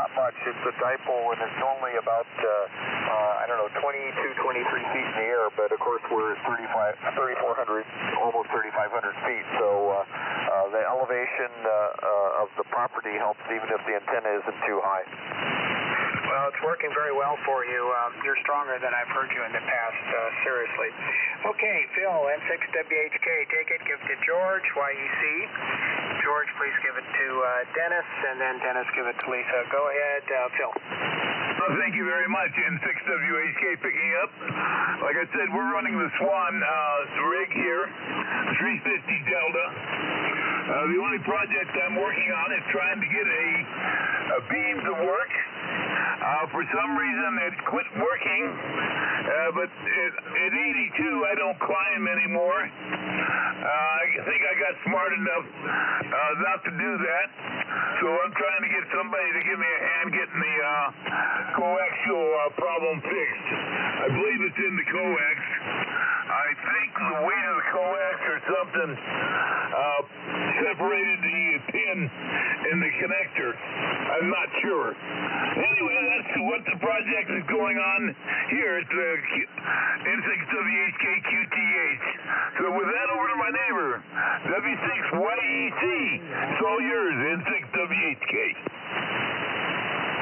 not much. It's a dipole, and it's only about, I don't know, 22, 23 feet in the air, but of course we're 3,400, almost 3,500 feet, so the elevation of the property helps even if the antenna isn't too high. Well, it's working very well for you. You're stronger than I've heard you in the past, seriously. Okay, Phil, N6WHK, take it, give it to George, YEC. George, please give it to Dennis, and then Dennis give it to Lisa. Go ahead, Phil. Well, thank you very much, N6WHK picking up. Like I said, we're running the Swan rig here, 350 Delta. The only project I'm working on is trying to get a beam to work. For some reason it quit working, but at 82 I don't climb anymore. I think I got smart enough not to do that, so I'm trying to get somebody to give me a hand getting the coaxial problem fixed. I believe it's in the coax. I think the weight of the coax or something separated the pin in the connector. I'm not sure. Anyway, that's what the project is going on here at the N6WHK QTH. So with that, over to my neighbor, W6YEC. It's all yours, N6WHK.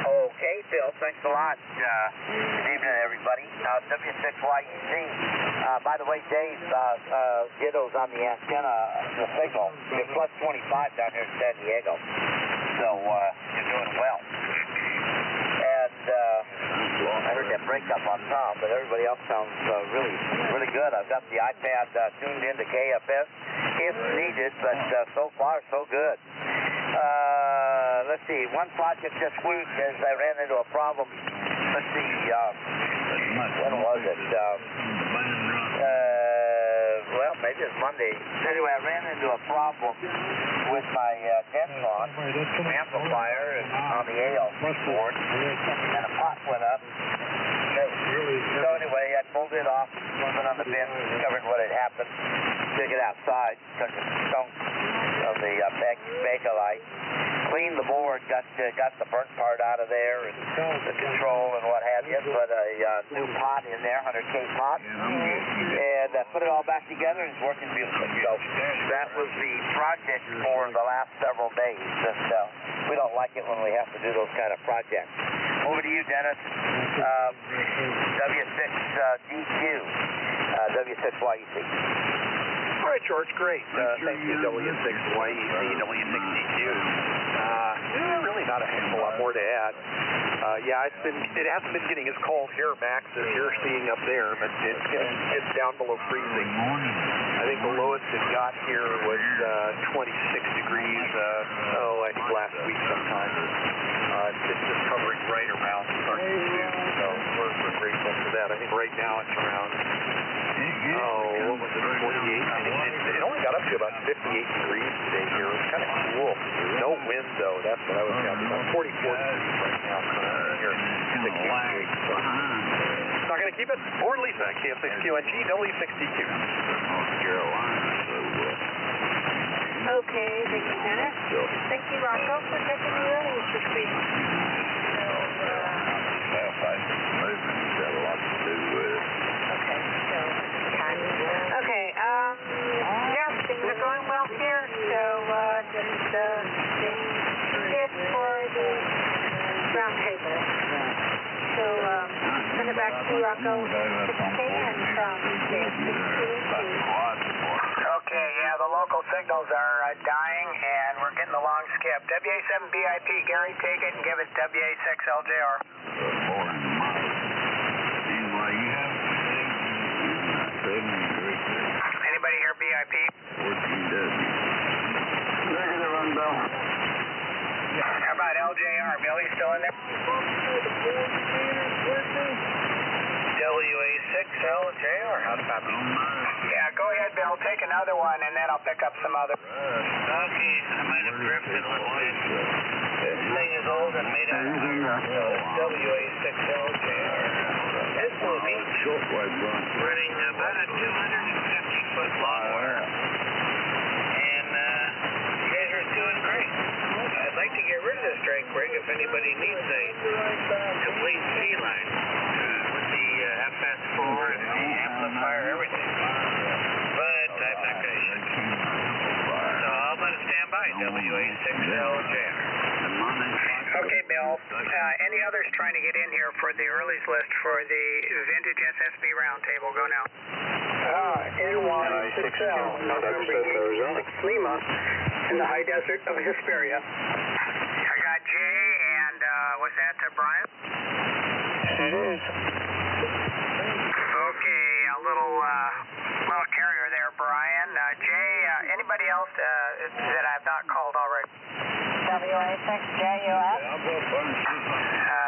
Okay, Phil, thanks a lot. Good evening, everybody. W6YEC. By the way, Dave, dittos on the antenna, the signal. You're plus 25 down here in San Diego. So, you're doing well. And I heard that breakup on Tom, but everybody else sounds really good. I've got the iPad tuned into KFS if needed, but so far, so good. Let's see, one project this week is I ran into a problem. Let's see, when was it? Well, maybe it's Monday. Anyway, I ran into a problem with my Denson amplifier on the ALC board, and a pot went up. So anyway, I pulled it off, put it on the bin, discovered what had happened, took it outside, took the stump of the bakelite, cleaned the board, got the burnt part out of there, and the control and what have you, put a new pot in there, 100K pot, and put it all back together, and it's working beautifully. So that was the project for the last several days, and we don't like it when we have to do those kind of projects. Over to you, Dennis. W6DQ, W6YEC. All right, George, great. Thank you, W6YEC, W6DQ. Really not a heck of a lot more to add. Yeah, it hasn't been getting as cold here, Max, as you're seeing up there, but it's down below freezing. I think the lowest it got here was 26 degrees, I think last week sometime. It's just hovering right around 32, so we're grateful for that. I think right now it's around, what was it, 48? It only got up to about 58 degrees today here. It's kind of cool. No wind, though. That's what I was counting. About 44 degrees right now here in the QTH. So. Not going to keep it. Or Lisa, KF6QNG, W6DQ. Okay, thank you, Dennis. Thank you, Rocco, for taking the earliest this week. Yeah, things are going well here, so just tuned in for the roundtable. So, send it back to Rocco 610 from Okay, yeah, the local signals are dying, and we're getting a long skip. WA7BIP, Gary, take it and give it WA6LJR. Anybody here BIP? Negative on Bell. How about LJR? Billy still in there? WA6LJR. How's that? Yeah, go ahead, Bill. Take another one, and then I'll pick up some other. Okay, I might have drifted a little bit. This thing is old and made out of WA6LJR. This will be running about a 250-foot long wire. And you guys are doing great. I'd like to get rid of this drag rig if anybody needs a complete C-line with the FS4 and the amplifier, everything. But I'm not going to ship. So I'm going to stand by WA6LJR. Okay, Bill. Any others trying to get in here for the earlies list for the Vintage SSB Roundtable? Go now. NY6L, November 6 Lima, in the high desert of Hesperia. I got Jay and, was that Brian? It is. Okay, a little carrier there, Brian. Jay, anybody else that I've not called already? WA6JUS.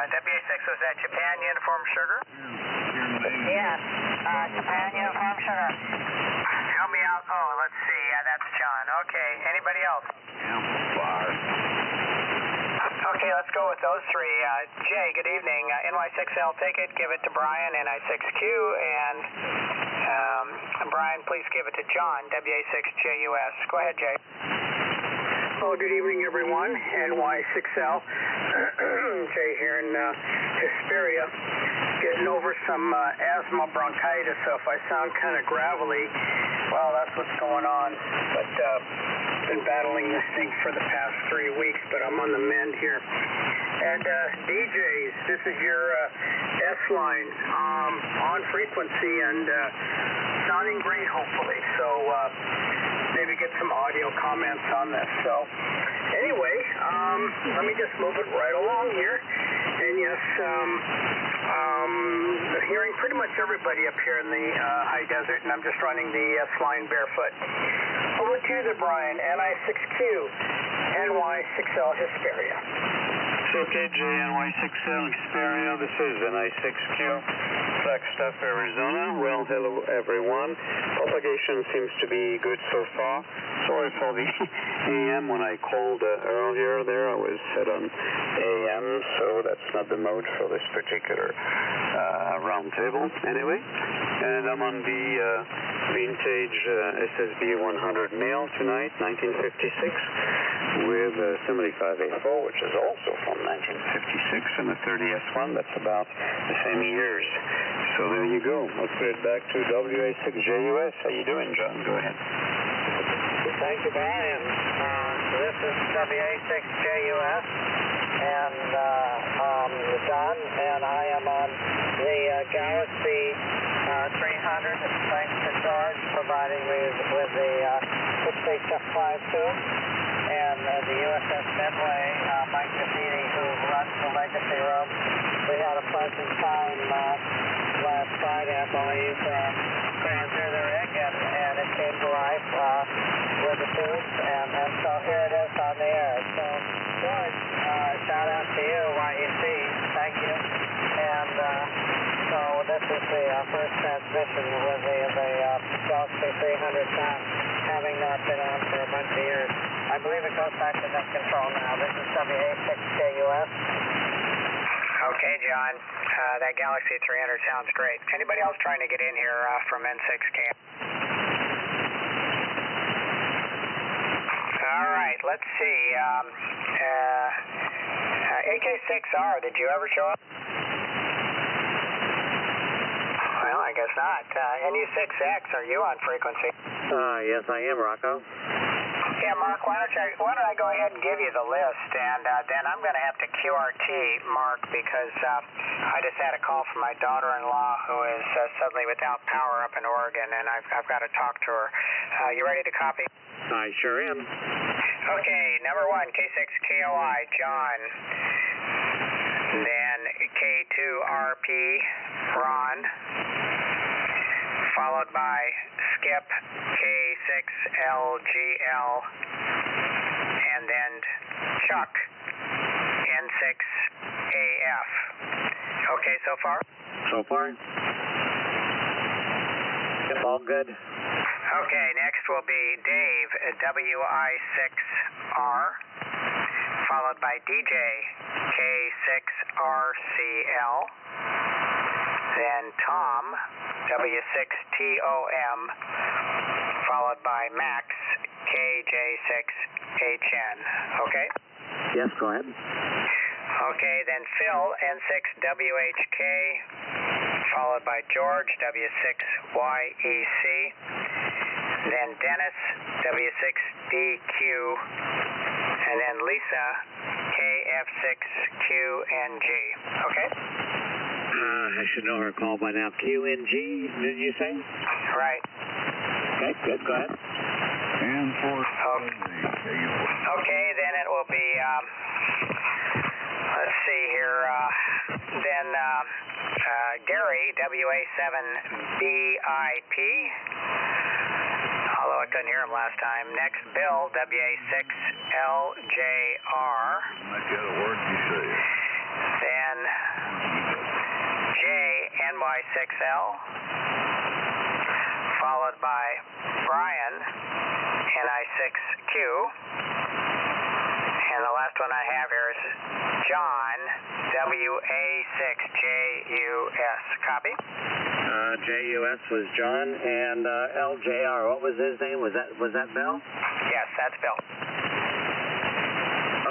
WA6, was that Japan Uniform Sugar? Yes, Japan Uniform Sugar. Help me out. Oh, let's see. Yeah, that's John. Okay, anybody else? Okay, let's go with those three. Jay, good evening. NY6L, take it, give it to Brian, NI6Q, and Brian, please give it to John, WA6JUS. Go ahead, Jay. Well, good evening, everyone. NY6L, Jay here in Hesperia, getting over some asthma bronchitis, so if I sound kind of gravelly, well, that's what's going on. But been battling this thing for the past 3 weeks, but I'm on the mend here. And DJs, this is your S-line on frequency and sounding great, hopefully. So maybe get some audio comments on this. So anyway, let me just move it right along here. And yes, hearing pretty much everybody up here in the high desert, and I'm just running the S-line barefoot. Over to you, Brian, NI6Q, NY6L Hesperia. Okay, JNY6L Xperia, this is NI6Q, Flagstaff, Arizona. Well, hello everyone. Propagation seems to be good so far. Sorry for the AM when I called earlier there. I was set on AM, so that's not the mode for this particular roundtable anyway. And I'm on the vintage SSB 100 mil tonight, 1956, with a 75A4, which is also from 1956, and the 30S1, that's about the same years. So there you go. I'll put it back to WA6JUS. How you doing, John? Go ahead. Thank you, Brian. This is WA6JUS, and John, and I am on the Galaxy 300, thanks to George, providing me with the 685 and the USS Midway, Mike Cassini, who runs the Legacy Room. We had a pleasant time last Friday, I believe, going through the rig, and it came to life with the tubes, and so here it is on the air. So, George, shout out to you, YEC, thank you. And so this is the first transmission with the Galaxy 300 sound, having not been on for a bunch of years. I believe it goes back to net control now. This is WA6KUS. Okay, John. That Galaxy 300 sounds great. Anybody else trying to get in here from N6K? All right, let's see. AK6R, did you ever show up? Well, I guess not. NU6X, are you on frequency? Yes, I am, Rocco. Yeah, Mark, why don't I go ahead and give you the list, and then I'm going to have to QRT, Mark, because I just had a call from my daughter-in-law who is suddenly without power up in Oregon, and I've got to talk to her. You ready to copy? I sure am. Okay, number 1, K6KOI, John. Then K2RP, Ron. Followed by Skip, K6LGL, and then Chuck, N6AF. Okay so far? So far. It's all good. Okay, next will be Dave, WI6R, followed by DJ, K6RCL, then Tom, W6TOM, followed by Max, KJ6HN. Okay? Yes, go ahead. Okay, then Phil, N6WHK, followed by George, W6YEC, then Dennis, W6DQ, and then Lisa, KF6QNG. Okay? I should know her call by now. QNG, did you say? Right. Okay, good. Go ahead. And for Okay, then it will be, let's see here, then Gary, WA7BIP, although I couldn't hear him last time. Next, Bill, WA6LJR. Not get a word you say. Then J, NY6L, followed by Brian, NI6Q. And the last one I have here is John, WA6JUS. Copy? JUS was John, and LJR, what was his name? Was that Bill? Yes, that's Bill.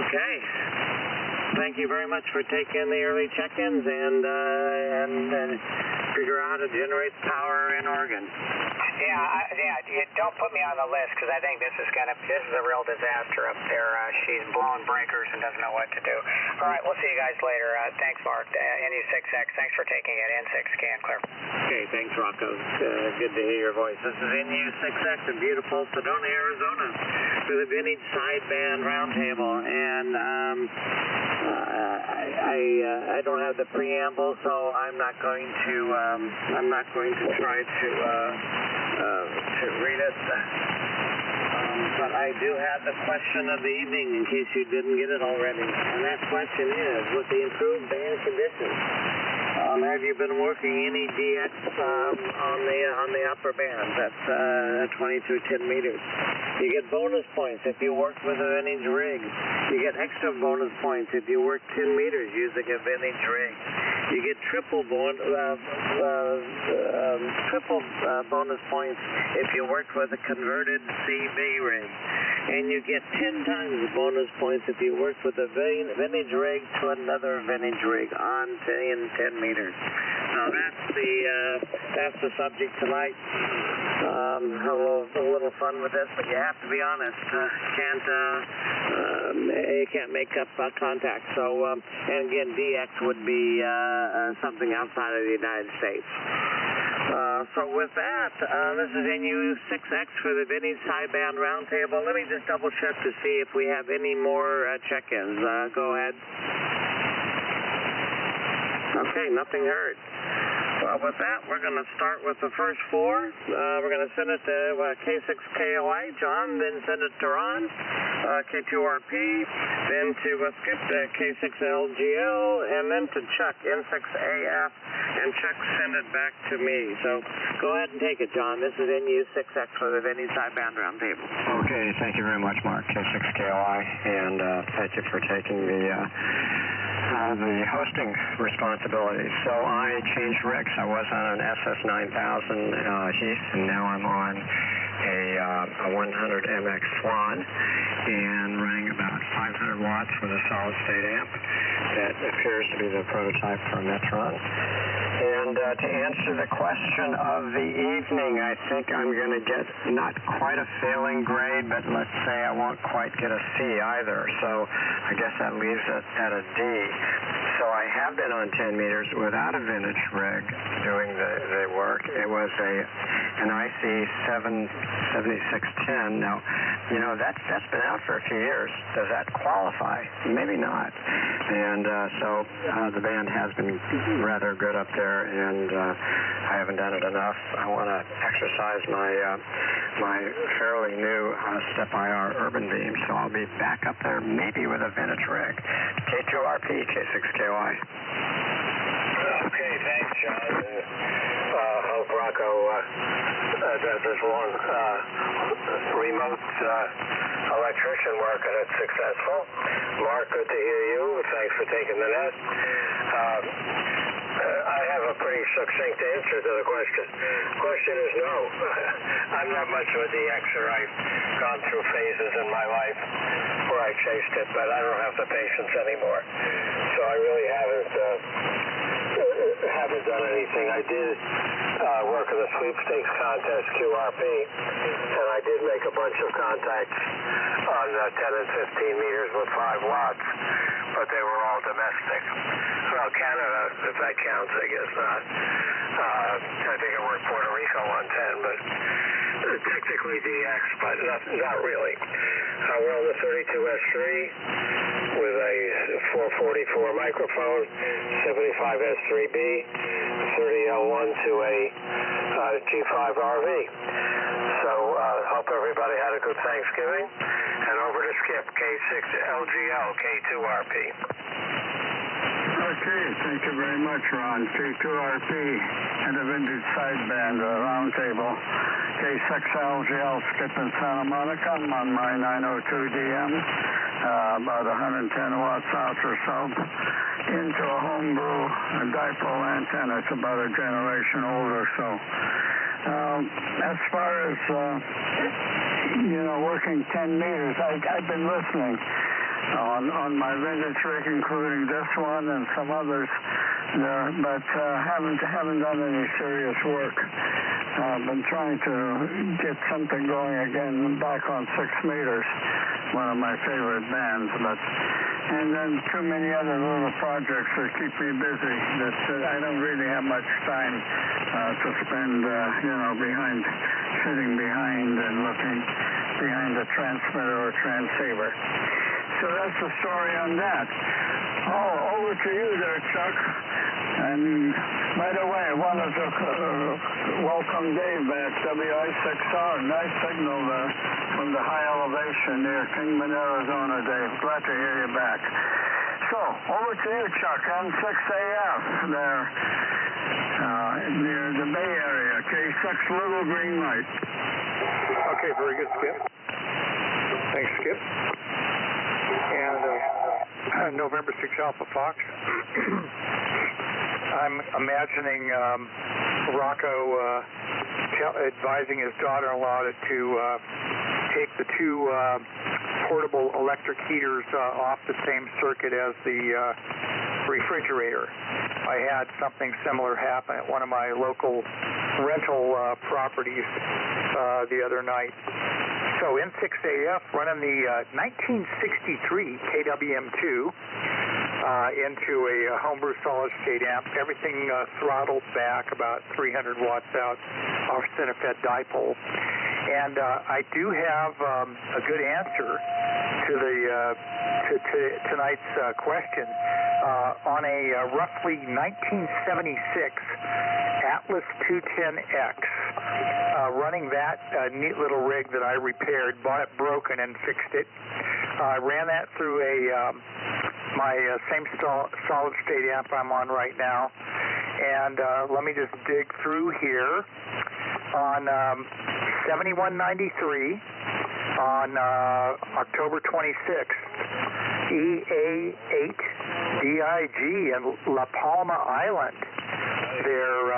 Okay. Thank you very much for taking the early check-ins and figure out how to generate power in Oregon. Yeah, don't put me on the list because I think this is a real disaster up there. She's blowing breakers and doesn't know what to do. All right, we'll see you guys later. Thanks, Mark. NU6X, thanks for taking it. N6 scan clear. Okay, thanks, Rocco. Good to hear your voice. This is NU6X in beautiful Sedona, Arizona, for the Vintage Sideband Roundtable, and I don't have the preamble, so I'm not going to try to read it. But I do have the question of the evening in case you didn't get it already. And that question is, with the improved band conditions, have you been working any DX on the upper band? That's 20 through 10 meters. You get bonus points if you work with a vintage rig. You get extra bonus points if you work 10 meters using a vintage rig. You get triple bonus points if you work with a converted CB rig. And you get 10 times bonus points if you work with a vintage rig to another vintage rig on 10 meters. Now that's the subject tonight. A little fun with this, but you have to be honest. You can't make up contact. So, and again, DX would be something outside of the United States. So with that, this is NU6X for the Vintage Sideband Roundtable. Let me just double check to see if we have any more check-ins. Go ahead. Okay, nothing heard. Well, with that, we're going to start with the first four. We're going to send it to K6KOI, John, then send it to Ron, K2RP, then to Skip, K6LGL, and then to Chuck, N6AF, and Chuck send it back to me. So go ahead and take it, John. This is NU6X for the Vintage Sideband Roundtable. Okay, thank you very much, Mark, K6KOI, and thank you for taking the hosting responsibility. So I changed rigs. I was on an SS9000 Heath, and now I'm on a 100MX Swan, and running about 500 watts with a solid-state amp that appears to be the prototype for a Metron. And to answer the question of the evening, I think I'm going to get not quite a failing grade, but let's say I won't quite get a C either. So I guess that leaves it at a D. So I have been on 10 meters without a vintage rig doing the work. It was an IC 7610. Now, that's been out for a few years. Does that qualify? Maybe not. And so the band has been rather good up there, and I haven't done it enough. I want to exercise my fairly new Step IR Urban Beam, so I'll be back up there maybe with a vintage rig. K2RP, K6KY. Okay, thanks, John. Hope Rocco does his long remote electrician work and it's successful. Mark, good to hear you. Thanks for taking the net. I have a pretty succinct answer to the question. Question is no. I'm not much of a DXer. I've gone through phases in my life where I I chased it, but I don't have the patience anymore. So I really haven't done anything. I did work in the sweepstakes contest, QRP, and I did make a bunch of contacts on 10 and 15 meters with 5 watts, but they were all domestic. Well, Canada, if that counts, I guess not. I think I worked Puerto Rico on 10, but technically DX, but not really. We're on the 32S3 with a 444 microphone, 75S3B, 30L1 to a G5 RV. So hope everybody had a good Thanksgiving. And over to Skip, K6LGL, K2RP. Okay, thank you very much, Ron. K2RP and the vintage sideband roundtable. K6LGL, Skip in Santa Monica. I'm on my 902DM, about 110 watts out or so, into a homebrew dipole antenna. It's about a generation old or so. As far as, working 10 meters, I've been listening on my vintage rig, including this one and some others there, but haven't done any serious work. I've been trying to get something going again back on 6 meters, one of my favorite bands, and then too many other little projects that keep me busy that I don't really have much time to spend, sitting behind and looking behind a transmitter or transceiver. So that's the story on that. Oh, over to you there, Chuck. And by the way, I wanted to welcome Dave back, WI6R. Nice signal there from the high elevation near Kingman, Arizona, Dave. Glad to hear you back. So, over to you, Chuck, M6AF there near the Bay Area, K6 Little Green Light. Okay, very good, Skip. Thanks, Skip. And November 6 Alpha Fox. I'm imagining Rocco advising his daughter-in-law to take the 2 portable electric heaters off the same circuit as the refrigerator. I had something similar happen at one of my local rental properties the other night. So N6AF running the 1963 KWM2 into a homebrew solid-state amp. Everything throttled back about 300 watts out off center-fed dipole. And I do have a good answer to tonight's question. On a roughly 1976 Atlas 210X, running that neat little rig that I repaired, bought it broken and fixed it. I ran that through my same solid-state amp I'm on right now. And let me just dig through here. On 7193 on October 26th, EA8 DIG in La Palma Island, their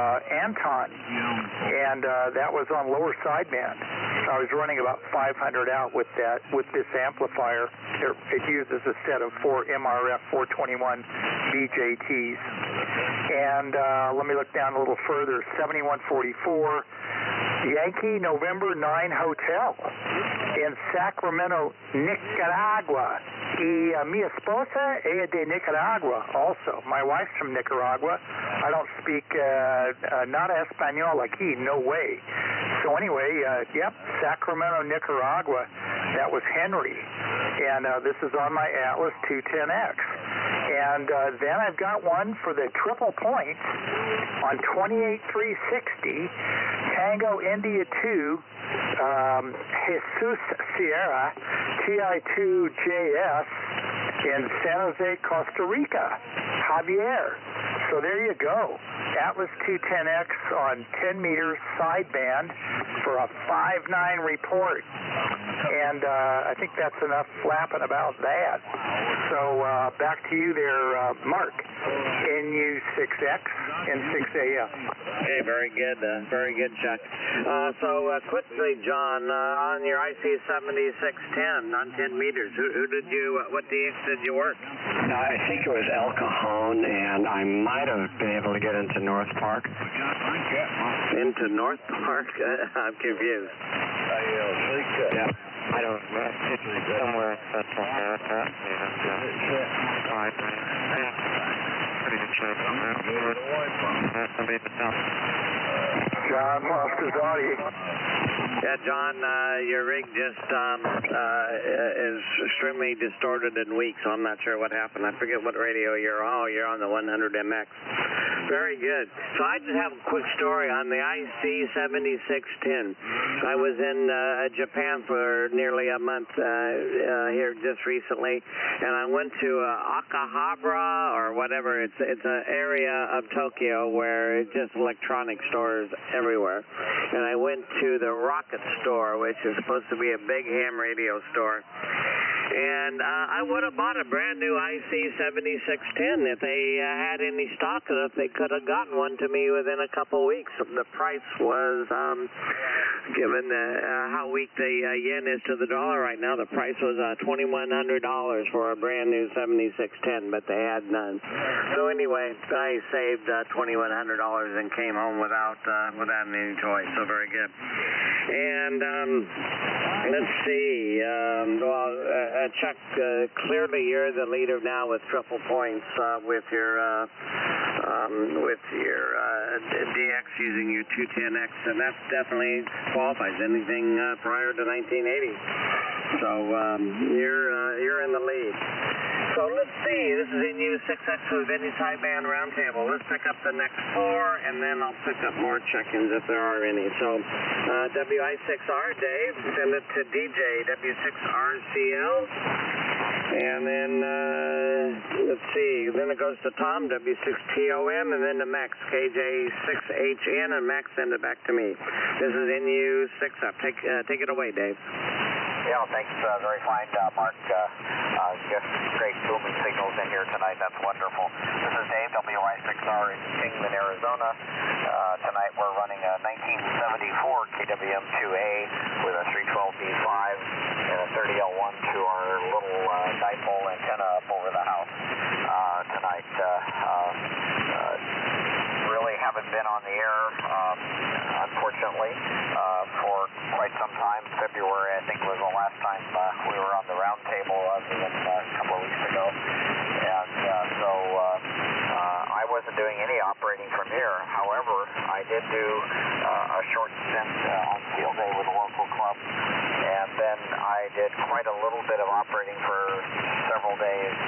Anton, and that was on lower sideband. I was running about 500 out with this amplifier. It uses a set of 4 MRF 421 BJTs. And let me look down a little further. 7144 Yankee November 9 Hotel in Sacramento, Nicaragua. Y mi esposa es de Nicaragua also. My wife's from Nicaragua. I don't speak nada español aquí, no way. So anyway, Sacramento, Nicaragua. That was Henry. And this is on my Atlas 210X. And then I've got one for the triple point on 28360 Tango India 2 Jesus Sierra TI2JS in San Jose, Costa Rica. Javier. So there you go. Atlas 210X on 10 meters sideband for a 5.9 report. And I think that's enough flapping about that. So back to you there, Mark, in NU6X and 6AF. Okay, very good, Chuck. So quickly, John, on your IC-7610 on 10 meters, what DX did you work? I think it was El Cajon, and I might have been able to get into North Park. Into North Park? I'm confused. Yeah. I don't know. It's somewhere that's pretty good shape. John lost his audio. Yeah, John, your rig just is extremely distorted and weak, so I'm not sure what happened. I forget what radio you're on. Oh, you're on the 100MX. Very good. So I just have a quick story on the IC-7610. I was in Japan for nearly a month here just recently, and I went to Akihabara or whatever. It's an area of Tokyo where it's just electronic stores everywhere. And I went to the Rocket store, which is supposed to be a big ham radio store. And I would have bought a brand new IC-7610 if they had any stock, and if they could have gotten one to me within a couple weeks. The price was, given how weak the yen is to the dollar right now, the price was $2,100 for a brand new 7610, but they had none. So anyway, I saved $2,100 and came home without any toys. So very good. And let's see. Chuck, clearly you're the leader now with triple points with your DX using your 210X, and that definitely qualifies anything prior to 1980. So you're in the lead. So let's see. This is NU6X with any sideband roundtable. Let's pick up the next 4, and then I'll pick up more check-ins if there are any. So WI6R, Dave, send it to DJ, W6RCL. And then, let's see, then it goes to Tom, W6TOM, and then to Max, KJ6HN, and Max send it back to me. This is NU6Up. Take it away, Dave. Yeah, thanks. Very fine, Mark. Just great booming signals in here tonight. That's wonderful. This is Dave, WI6R in Kingman, Arizona. Tonight we're running a 1974 KWM2A with a 312B5 and a 30L1 to our little dipole antenna up over the house. Tonight, really haven't been on the air, unfortunately, for quite some time. February, I think, was the last time we were on the roundtable, other than a couple of weeks ago. And so I wasn't doing any operating from here. However, I did do a short stint on field day with a local club, and then I did quite a little bit of operating for several days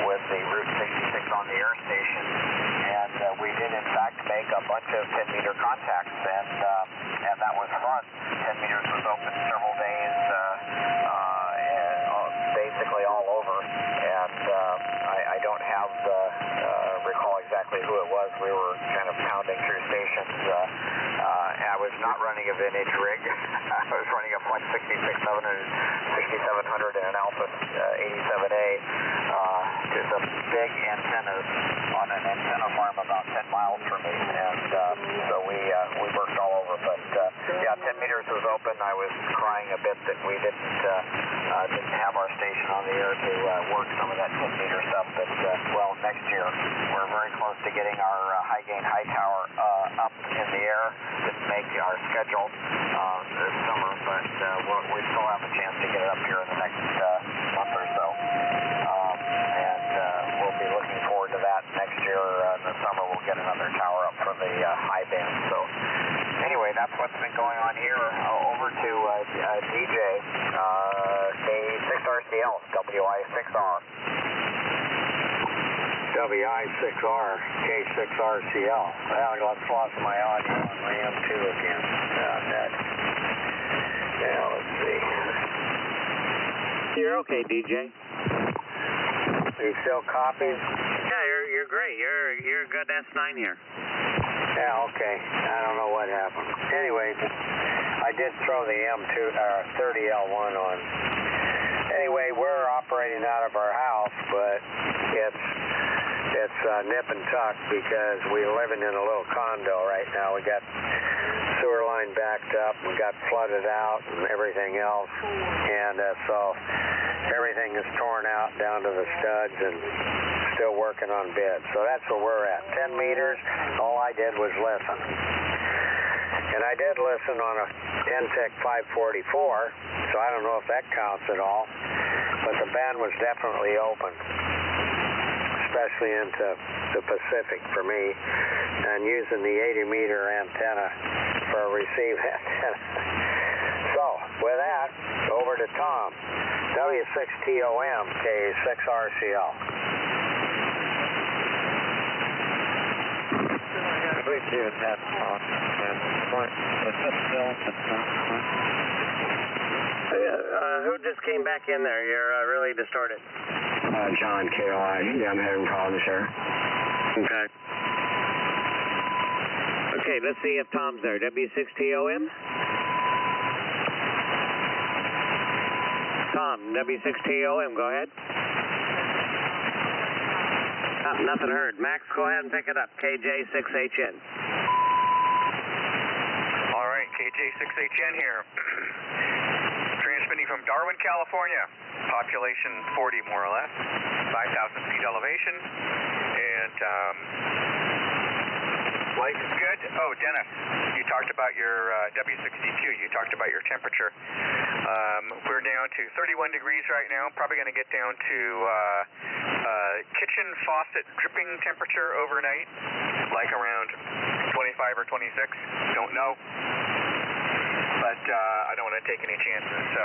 with the Route 66 on the air station. And we did, in fact, make a bunch of 10-meter contacts, and that was fun. 10 meters was open several days, basically all over. And I don't recall exactly who it was. We were kind of pounding through stations. I was not running a vintage rig. I was running a Flex 6700 and an Alpha 87A to some big antennas on an antenna farm about 10 miles from me, and so we worked all over. But yeah, 10 meters was open. I was crying a bit that we didn't have our station on the air to work some of that 10-meter stuff. But well, next year we're very close to getting our high gain high tower up in the air. Didn't make our schedule this summer, but we still have a chance to get it up here in the next month or so. And we'll be looking forward to that next year. In the summer, we'll get another tower up for the high band. So anyway, that's what's been going on here. Over to DJ, K6RCL, WI6R. WI6R, K6RCL. Well, I lost my audio on my M2 again. Yeah, let's see. You're okay, DJ. You still copies? Yeah, you're great. You're a good S9 here. Yeah, okay. I don't know what happened. Anyway, I did throw the M2 30L1 on. Anyway, we're operating out of our house, but it's it's nip and tuck because we're living in a little condo right now. We got sewer line backed up, we got flooded out and everything else, and so everything is torn out down to the studs and still working on bids. So that's where we're at. 10 meters, all I did was listen. And I did listen on a NTEC 544, so I don't know if that counts at all, but the band was definitely open, especially into the Pacific for me, and using the 80-meter antenna for a receive antenna. So, with that, over to Tom, W6TOM, K6RCL. Who just came back in there? You're really distorted. John, KOI. Yeah, I'm having problems here. Okay. Okay, let's see if Tom's there. W6TOM? Tom, W6TOM, go ahead. Nothing heard. Max, go ahead and pick it up. KJ6HN. All right, KJ6HN here. Transmitting from Darwin, California. Population 40, more or less. 5,000 feet elevation. And life is good. Oh, Dennis, you talked about your W62. You talked about your temperature. We're down to 31 degrees right now. Probably going to get down to kitchen faucet dripping temperature overnight, like around 25 or 26. Don't know. But I don't want to take any chances. So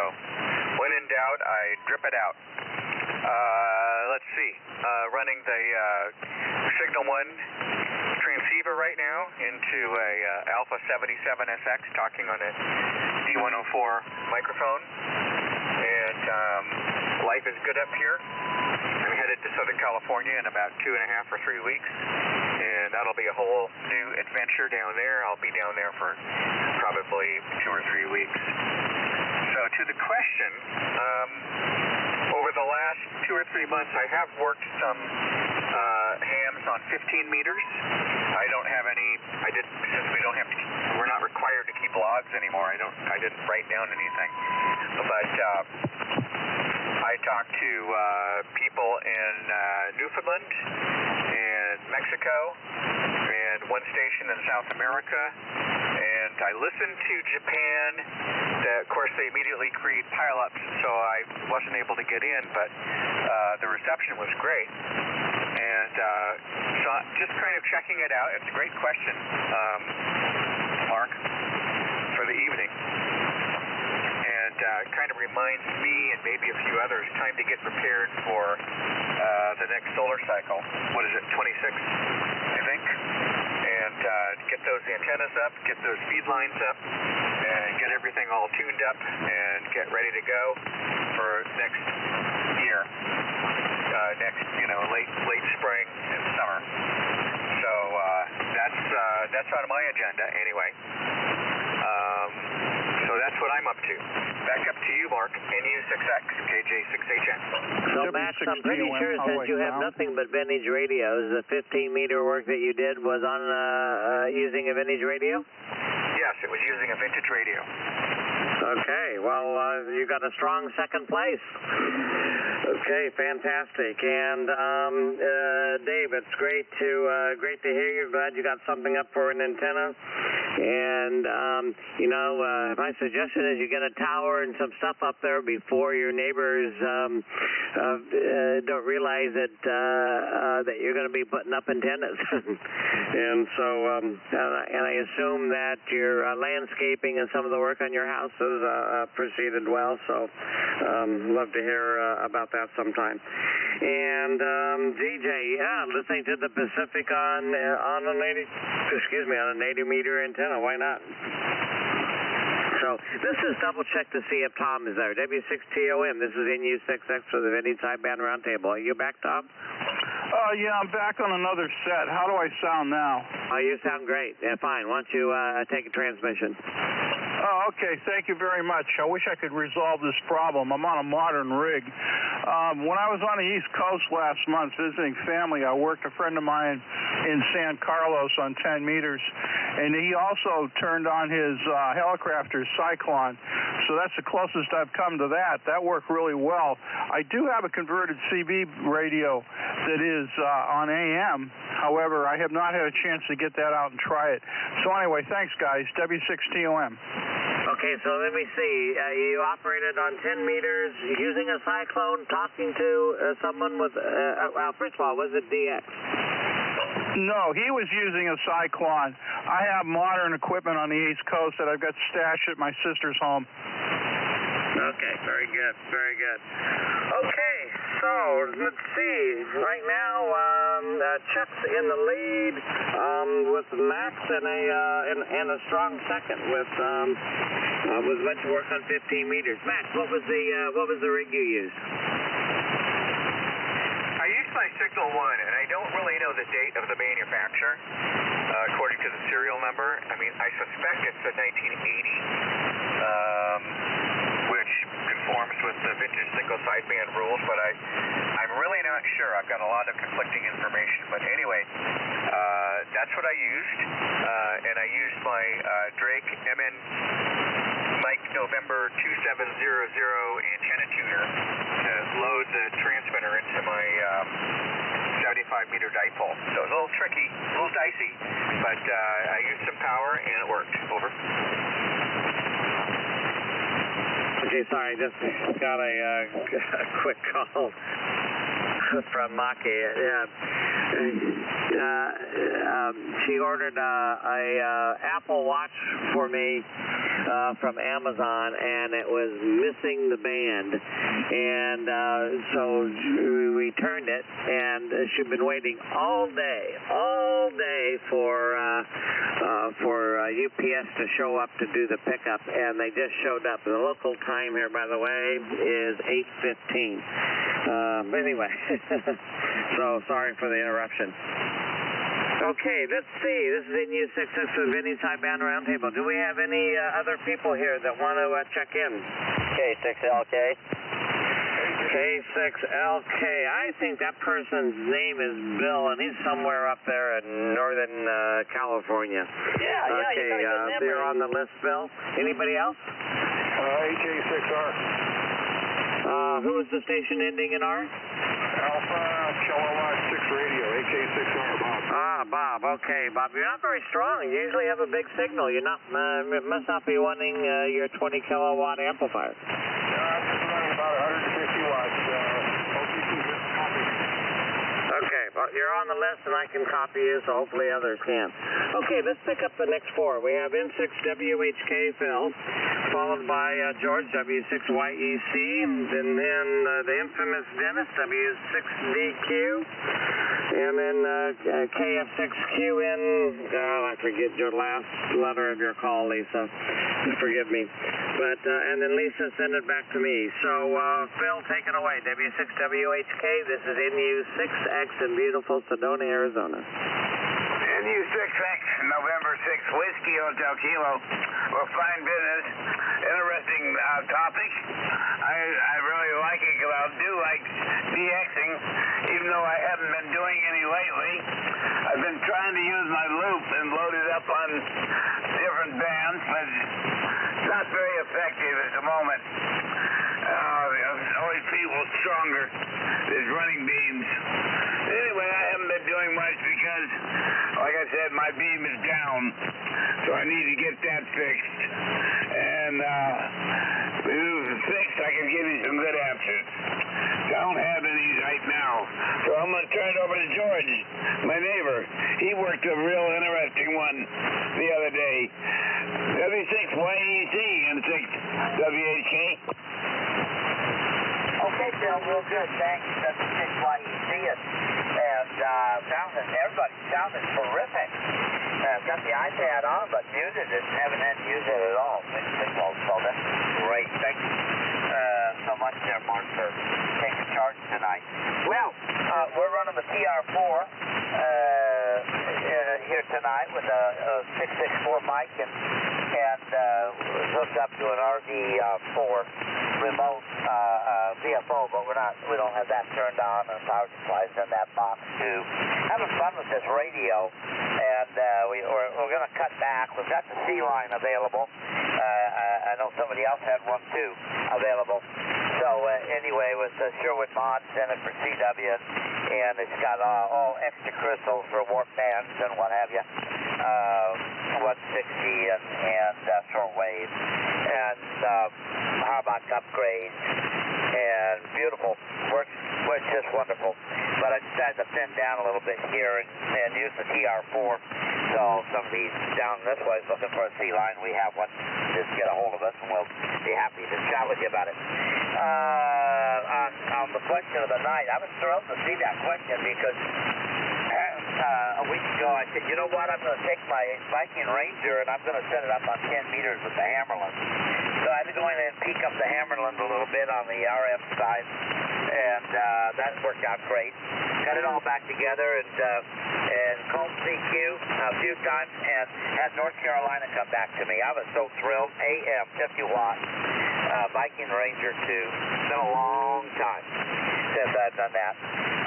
when in doubt, I drip it out. Let's see. Running the Signal 1 transceiver right now into a Alpha 77SX, talking on a D104 microphone. And life is good up here. I'm headed to Southern California in about 2.5 or 3 weeks. And that'll be a whole new adventure down there. I'll be down there for probably 2 or 3 weeks. So to the question, over the last 2 or 3 months, I have worked some hams on 15 meters. I don't have any. Since we don't have to. We're not required to keep logs anymore. I didn't write down anything. But I talked to people in Newfoundland and Mexico and one station in South America. And I listened to Japan. Of course, they immediately create pileups, so I wasn't able to get in, but the reception was great. And so just kind of checking it out. It's a great question, Mark, for the evening. And kind of reminds me and maybe a few others time to get prepared for the next solar cycle. What is it, 26, I think? And get those antennas up, get those feed lines up, and get everything all tuned up and get ready to go for next year. Next, late spring and summer. So that's on my agenda anyway. So that's what I'm up to. Back up to you, Mark. NU6X, KJ6HN. So, Max, I'm pretty sure since you have nothing but vintage radios, the 15-meter work that you did was on using a vintage radio? Yes, it was using a vintage radio. Okay, well, you got a strong second place. Okay, fantastic. And Dave, it's great to hear you. Glad you got something up for an antenna. And my suggestion is you get a tower and some stuff up there before your neighbors don't realize that you're going to be putting up antennas. And so, and I assume that your landscaping and some of the work on your house has proceeded well. So, love to hear about that sometime. And DJ, listening to the Pacific on an 80-meter antenna. Why not? So this is double check to see if Tom is there. W6TOM. This is NU6X for the Vintage Sideband Roundtable. Are you back, Tom? Yeah, I'm back on another set. How do I sound now? You sound great. Yeah, fine. Why don't you take a transmission? Oh, Okay, thank you very much. I wish I could resolve this problem. I'm on a modern rig. When I was on the East Coast last month visiting family, I worked a friend of mine in San Carlos on 10 meters, and he also turned on his Helicrafter Cyclone. So that's the closest I've come to that. That worked really well. I do have a converted CB radio that is on AM. However, I have not had a chance to get that out and try it. So anyway, thanks, guys. W6TOM. Okay, so let me see. You operated on 10 meters using a Cyclone, talking to someone with, well, first of all, was it DX? No, he was using a Cyclone. I have modern equipment on the East Coast that I've got stashed at my sister's home. Okay, very good, very good. Okay, so let's see. Right now, Chuck's in the lead with Max and a strong second with a bunch of work on 15 meters. Max, what was the rig you used? I used my Signal 1, and I don't really know the date of the manufacturer, according to the serial number. I mean, I suspect it's the 1980, which conforms with the vintage single sideband rules, but I'm really not sure. I've got a lot of conflicting information. But anyway, that's what I used, and I used my Drake MN Mike November 2700 antenna tuner to load the transmitter into my 75-meter dipole. So it was a little tricky, a little dicey, but I used some power and it worked. Over. Okay, sorry, just got a quick call from Maki. She ordered a Apple Watch for me from Amazon, and it was missing the band, and so we returned it, and she'd been waiting all day for UPS to show up to do the pickup, and they just showed up. The local time here, by the way, is 8:15. Anyway, so sorry for the interruption. Okay, let's see. This is NU6. This is Vinny's High-Band Roundtable. Do we have any other people here that want to check in? K6LK. K6LK. I think that person's name is Bill, and he's somewhere up there in Northern California. Yeah, okay, you got a good memory. you're on the list, Bill. Anybody else? AK6R. Who is the station ending in R? Alpha Kilowatt 6 radio, AK6R, Bob. Bob. Okay, Bob. You're not very strong. You usually have a big signal. You're not. Must not be wanting your 20 kilowatt amplifier. I'm just running about 150 watts. Hope you can just copy me. Okay, well, you're on the list, and I can copy you, so hopefully others can. Okay, let's pick up the next four. We have N6WHK Phil, followed by George W6YEC, and then the infamous Dennis W6DQ, and then KF6QN. I forget your last letter of your call, Lisa. Forgive me. But and then Lisa sent it back to me. So Phil, take it away. W6WHK. This is NU6X in beautiful Sedona, Arizona. NU6X, November 6th, Whiskey Hotel Kilo. Well, fine business. Interesting topic. I really like it because I do like DXing, even though I haven't been doing any lately. I've been trying to use my loop and load it up on different bands, but it's not very effective at the moment. Always people stronger is running beams. Anyway, I haven't been doing much because, like I said, my beam is down, so I need to get that fixed. And if it was fixed, I can give you some good answers. I don't have any right now, so I'm going to turn it over to George, my neighbor. He worked a real interesting one the other day. W6YEC and 6WHK. Okay, Bill, real good. Thanks. That's why you see it. And everybody sounded terrific. I've got the iPad on, but muted it. Haven't had to use it at all. So that's great. Thanks so much there, Mark, for taking charge tonight. Well, we're running the TR4 here tonight with a 664 mic and and was hooked up to an RV4 remote VFO, but we don't have that turned on, and power supply's in that box too. Having fun with this radio, and we're going to cut back. We've got the C-line available. I know somebody else had one too available. So anyway, with the Sherwood mods in it for CW, and it's got all extra crystals for warp bands and what have you, 160 and shortwave, and Harbox upgrades, and beautiful. Works just wonderful. But I decided to thin down a little bit here and use the TR4. So if somebody's down this way is looking for a C-line, we have one. Just get a hold of us, and we'll be happy to chat with you about it. On the question of the night, I was thrilled to see that question because a week ago I said, you know what, I'm going to take my Viking Ranger and I'm going to set it up on 10 meters with the Hammerland. So I had to go in and peek up the Hammerland a little bit on the RF side, and that worked out great. Got it all back together and called CQ a few times and had North Carolina come back to me. I was so thrilled. AM 50 watt Viking Ranger 2. It's been a long time since I've done that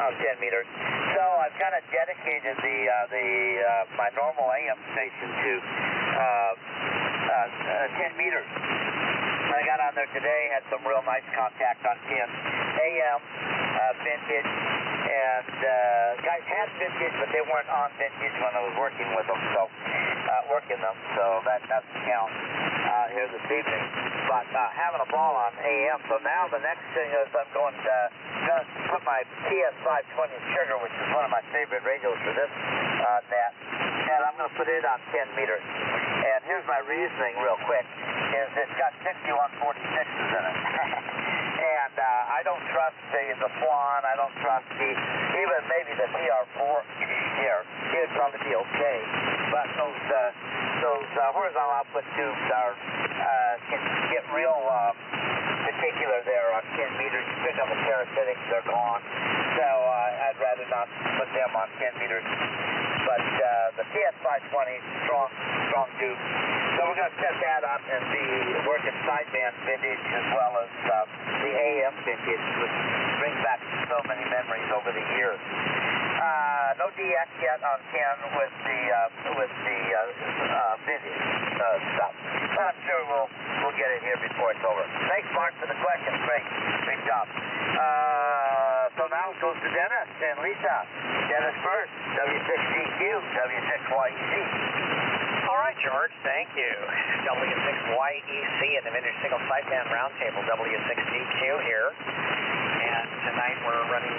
on 10 meters. So I've kind of dedicated my normal AM station to 10 meters. I got on there today, had some real nice contact on 10 AM vintage, and guys had vintage, but they weren't on vintage when I was working with them, so that doesn't count here this evening. But having a ball on AM, so now the next thing is I'm going to put my TS520 trigger, which is one of my favorite radios for this net, and I'm going to put it on 10 meters. And here's my reasoning real quick, is it's got 6146s in it. And I don't trust the Swan, I don't trust even maybe the TR4 here. It would probably be okay. But those horizontal output tubes can get real particular there on 10 meters. You pick up a parasitic, they're gone. So I'd rather not put them on 10 meters. But the TS520, strong tube. So we're going to set that up and be working sideband vintage as well as the AM vintage, which brings back so many memories over the years. No DX yet on 10 with the vintage stuff. But I'm sure we'll get it here before it's over. Thanks, Mark, for the question. Great job. So now it goes to Dennis and Lisa. Dennis first, W6GQ, W6YEC. All right, George, thank you. W6YEC and the Vintage Single Sideband Roundtable, W6GQ here. And tonight we're running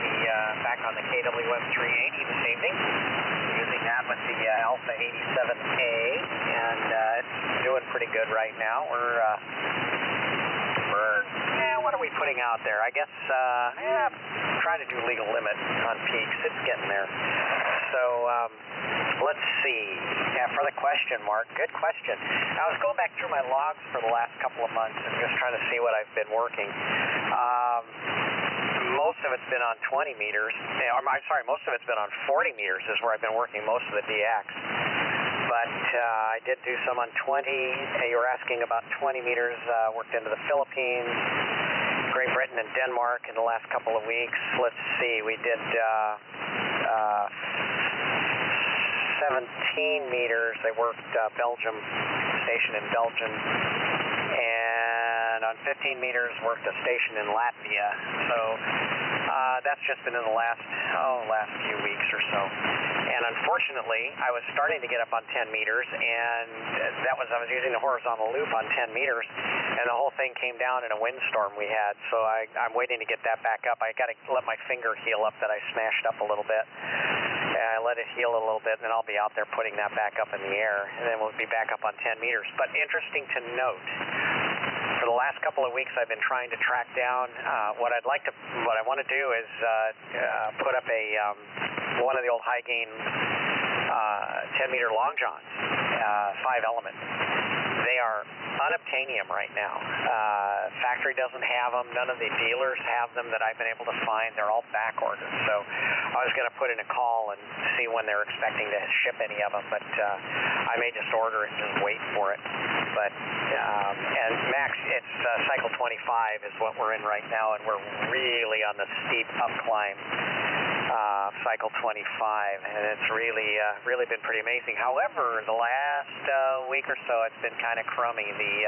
back on the KWM 380 this evening, using that with the Alpha 87A, and it's doing pretty good right now. What are we putting out there? I guess trying to do legal limit on peaks. It's getting there. So let's see. Yeah, for the question, Mark. Good question. I was going back through my logs for the last couple of months and just trying to see what I've been working. Most of it's been on 20 meters. Most of it's been on 40 meters is where I've been working most of the DX. But I did do some on 20. You were asking about 20 meters. Worked into the Philippines, Great Britain, and Denmark in the last couple of weeks. Let's see. We did 17 meters. They worked Belgium, station in Belgium. And on 15 meters, worked a station in Latvia. So that's just been in the last few weeks or so. And unfortunately, I was starting to get up on 10 meters, and I was using the horizontal loop on 10 meters, and the whole thing came down in a windstorm we had. So I'm waiting to get that back up. I got to let my finger heal up that I smashed up a little bit. I let it heal a little bit, and then I'll be out there putting that back up in the air, and then we'll be back up on 10 meters. But interesting to note, for the last couple of weeks, I've been trying to track down what I want to do is put up one of the old high gain 10 meter long johns, 5 element. they are unobtainium right now. Factory doesn't have them. None of the dealers have them that I've been able to find. They're all back ordered. So I was going to put in a call and see when they're expecting to ship any of them, but I may just order it and just wait for it. But and Max, it's cycle 25 is what we're in right now, and we're really on the steep up climb. Cycle 25, and it's really been pretty amazing. However, the last week or so, it's been kind of crummy. The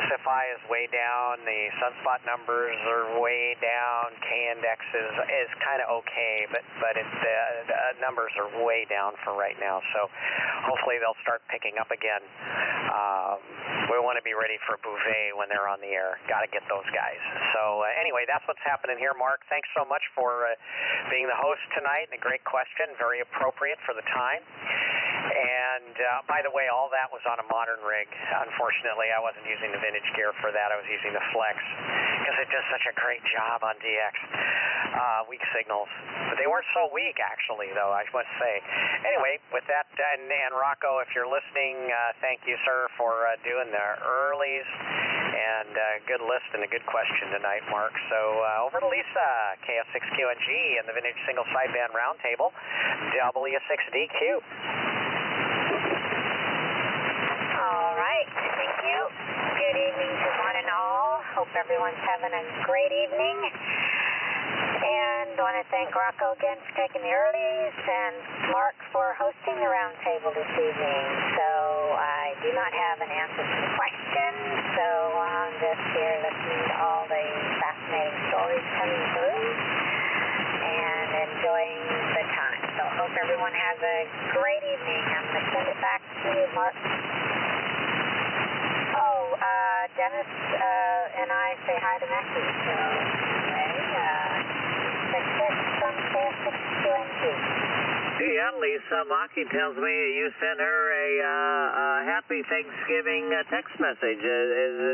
SFI is way down. The sunspot numbers are way down. K-index is kind of okay, but the numbers are way down for right now. So hopefully they'll start picking up again. We want to be ready for Bouvet when they're on the air. Got to get those guys. So anyway, that's what's happening here, Mark. Thanks so much for being the host tonight. And a great question, very appropriate for the time. And by the way, all that was on a modern rig. Unfortunately, I wasn't using the vintage gear for that. I was using the Flex because it does such a great job on DX. Weak signals. But they weren't so weak, actually, though, I must say. Anyway, with that, and Rocco, if you're listening, thank you, sir, for doing the earlies. And good list and a good question tonight, Mark. So over to Lisa, KF6QNG and the Vintage Single Sideband Roundtable, W6DQ. All right, thank you. Good evening to one and all. Hope everyone's having a great evening. And I want to thank Rocco again for taking the earlies and Mark for hosting the roundtable this evening. So I do not have an answer to the question, so I'm just here listening to all the fascinating stories coming through and enjoying the time. So I hope everyone has a great evening. I'm going to send it back to you, Mark. Oh, Dennis and I say hi to Mackie. So, from KF6QNG. Yeah, Lisa Maki tells me you sent her a happy Thanksgiving text message.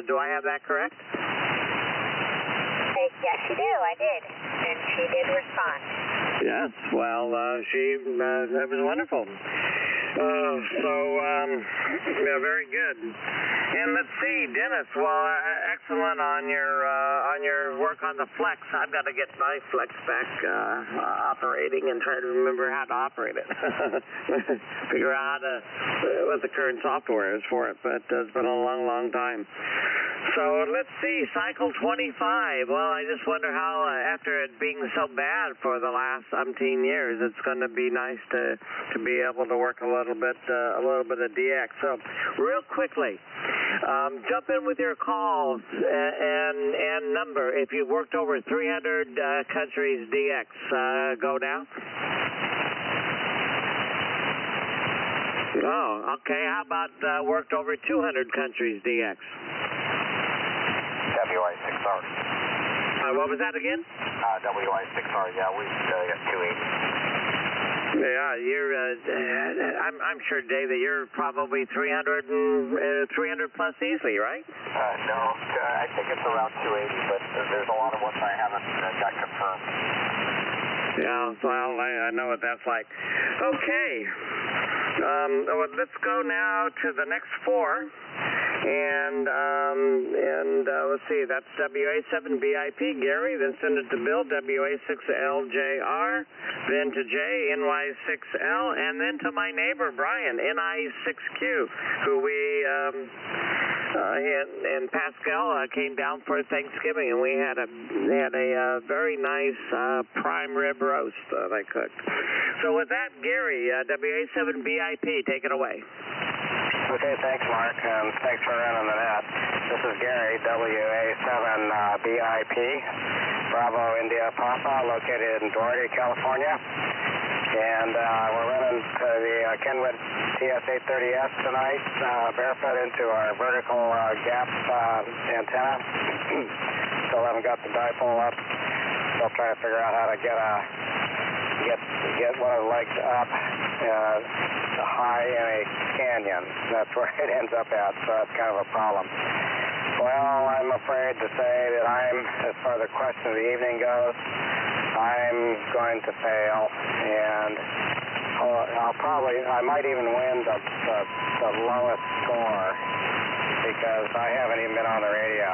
Do I have that correct? Yes, you do. I did. And she did respond. Yes, well, that was wonderful. Yeah, very good. And let's see, Dennis, well, excellent on your work on the Flex. I've got to get my Flex back operating and try to remember how to operate it. Figure out what the current software is for it, but it's been a long, long time. So let's see, cycle 25. Well, I just wonder how, after it being so bad for the last umpteen years, it's going to be nice to be able to work a little bit of DX. So real quickly, jump in with your calls and number. If you've worked over 300 countries DX, go now. Oh, okay. How about worked over 200 countries DX? WI6R. What was that again? WI6R, yeah, we got 280. Yeah, you're, I'm sure, Dave, that you're probably 300 plus easily, right? No, I think it's around 280, but there's a lot of ones I haven't got confirmed. Yeah, well, I know what that's like. Okay. Let's go now to the next four. And let's see, that's WA7BIP, Gary, then send it to Bill, WA6LJR, then to Jay, NY6L, and then to my neighbor, Brian, NI6Q, who and Pascal came down for Thanksgiving, and we had a very nice prime rib roast that I cooked. So with that, Gary, WA7BIP, take it away. Okay, thanks, Mark, and thanks for running the net. This is Gary, WA7BIP, Bravo India Papa, located in Doherty, California. And we're running to the Kenwood TS830S tonight, barefoot into our vertical gap antenna. Still haven't got the dipole up. Still trying to figure out how to get one of the legs up high in a canyon. That's where it ends up at, so that's kind of a problem. Well, I'm afraid to say that as far as the question of the evening goes, I'm going to fail, and I might even win the lowest score because I haven't even been on the radio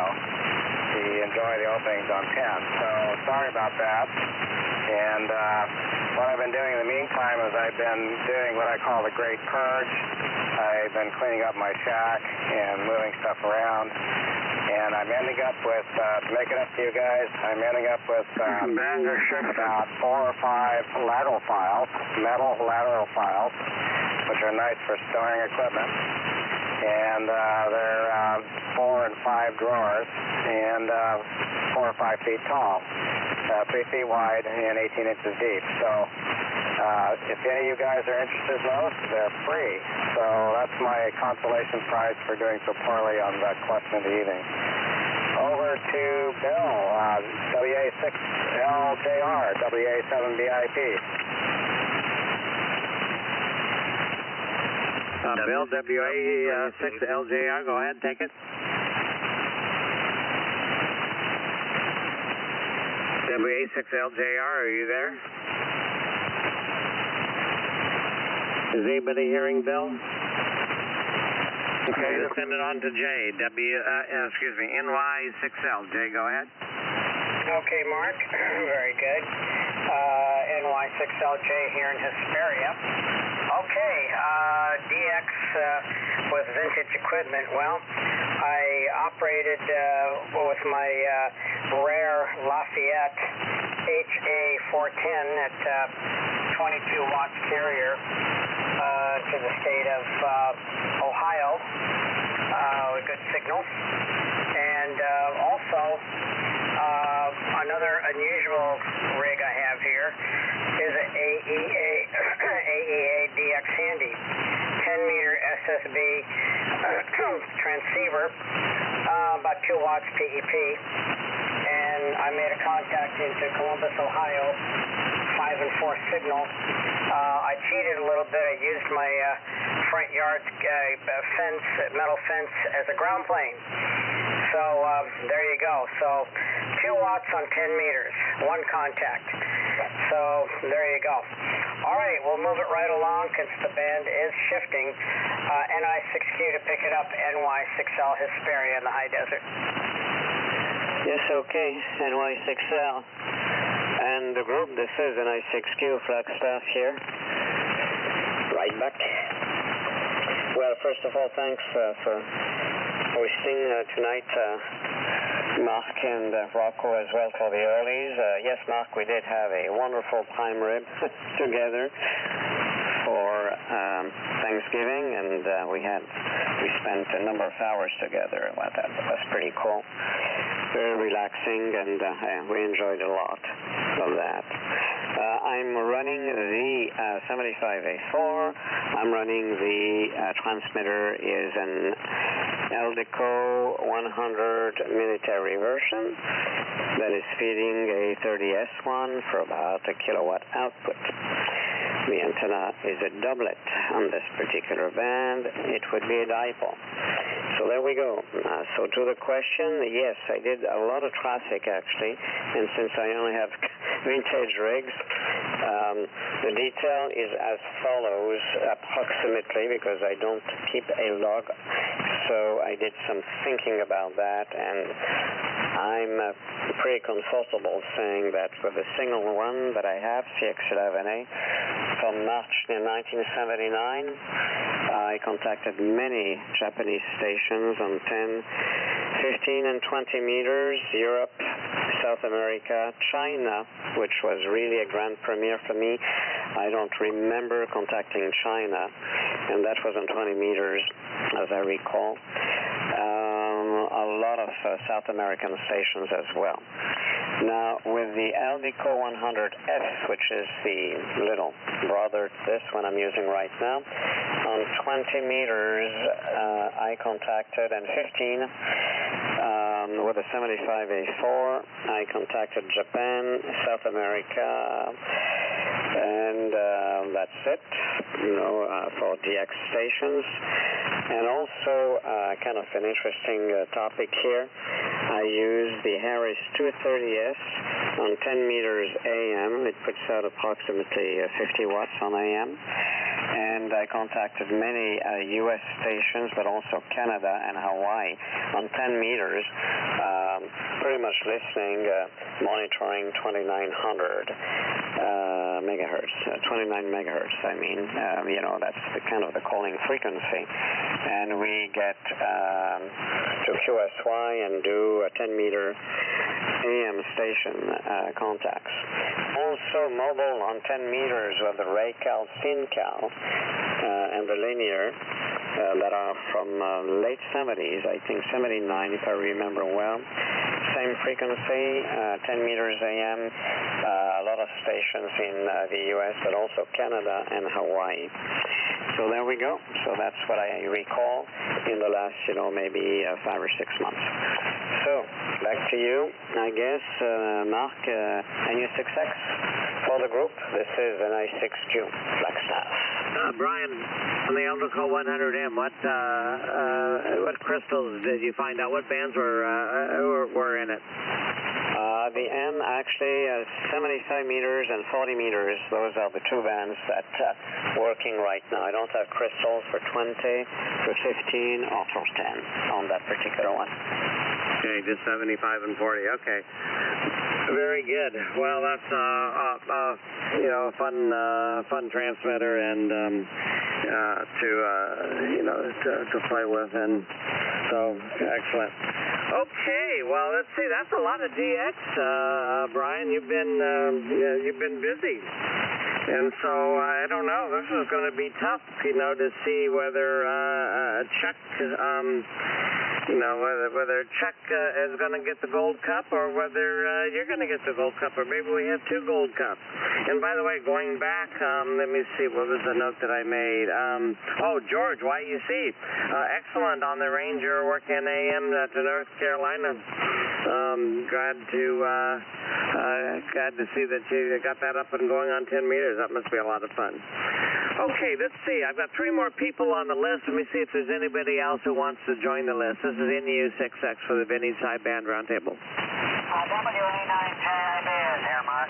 to enjoy the openings on 10. So sorry about that. And what I've been doing in the meantime is I've been doing what I call the Great Purge. I've been cleaning up my shack and moving stuff around. And I'm ending up with, to make it up to you guys, I'm ending up with about 4 or 5 lateral files, metal lateral files, which are nice for storing equipment. And they're 4 and 5 drawers and 4 or 5 feet tall, 3 feet wide and 18 inches deep. So if any of you guys are interested in those, they're free. So that's my consolation prize for doing so poorly on the question of the evening. Over to Bill, WA6LJR, WA7BIP. Bill, WA6LJR, go ahead, take it. WA6LJR, are you there? Is anybody hearing Bill? Okay, let's send it on to Jay. NY6L. Jay, go ahead. Okay, Mark. Very good. NY6LJ here in Hesperia. Okay, DX with vintage equipment. Well, I operated with my rare Lafayette HA410 at 22 watts carrier to the state of Ohio with good signal. And also another unusual rig I have here is an AEA DX Handy 10-meter SSB transceiver, about 2 watts PEP. And I made a contact into Columbus, Ohio, 5 and 4 signal. I cheated a little bit. I used my front yard fence, metal fence, as a ground plane. So there you go. So 2 watts on 10 meters, 1 contact. So there you go. All right, we'll move it right along since the band is shifting. NI6Q to pick it up, NY6L Hesperia in the high desert. Yes, okay, NY6L. And the group, this is NI6Q, Flagstaff here. Right back. Well, first of all, thanks for hosting tonight, Mark and Rocco as well for the earlies. Yes, Mark, we did have a wonderful prime rib together for Thanksgiving, and we spent a number of hours together. Well, that was pretty cool. Very relaxing, and we enjoyed a lot of that. I'm running the 75A4. I'm running the transmitter is an Eldeco 100 military version that is feeding a 30S1 for about a kilowatt output. The antenna is a doublet on this particular band. It would be a dipole. So there we go. So to the question, yes, I did a lot of traffic actually, and since I only have vintage rigs, the detail is as follows approximately, because I don't keep a log. So I did some thinking about that, and I'm pretty comfortable saying that with the single one that I have, CX11A, from March 1979, I contacted many Japanese stations on 10, 15, and 20 meters, Europe, South America, China, which was really a grand premiere for me. I don't remember contacting China, and that was on 20 meters, as I recall. A lot of South American stations as well. Now, with the Eldeco 100F, which is the little brother to this one I'm using right now, on 20 meters, I contacted, and 15, with the 75A4, I contacted Japan, South America, and that's it, for DX stations. And also, kind of an interesting topic here, I use the Harris 230S on 10 meters AM. It puts out approximately 50 watts on AM. and I contacted many U.S. stations, but also Canada and Hawaii on 10 meters, pretty much listening, monitoring 2900 megahertz, 29 megahertz, I mean, that's the kind of the calling frequency. And we get to QSY and do a 10-meter AM station contacts. Also mobile on 10 meters with the RayCal, SynCal, and the linear that are from late 70s, I think 79 if I remember well. Same frequency, 10 meters AM, a lot of stations in the US, but also Canada and Hawaii. So there we go. So that's what I recall in the last, maybe 5 or 6 months. So back to you, I guess, Mark, NU6X for the group. This is an I6Q Flagstaff. Brian, on the Elderco 100M, what crystals did you find out? What bands were in it? The M actually 75 meters and 40 meters. Those are the two bands that working right now. I don't have crystals for 20, for 15, or for 10 on that particular one. Okay, just 75 and 40. Okay. Very good. Well, that's a fun transmitter and to play with, and so excellent. Okay, well, let's see. That's a lot of DX, Brian. You've been busy, and so I don't know. This is going to be tough, to see whether Chuck. Whether Chuck is going to get the gold cup or whether you're going to get the gold cup, or maybe we have 2 gold cups. And by the way, going back, let me see, what was the note that I made? George, YEC, excellent on the Ranger working AM to North Carolina. Glad to see that you got that up and going on 10 meters. That must be a lot of fun. Okay, let's see. I've got 3 more people on the list. Let me see if there's anybody else who wants to join the list. This is NU6X for the Vinny's High Band Roundtable. WA9JIB is here, Mark.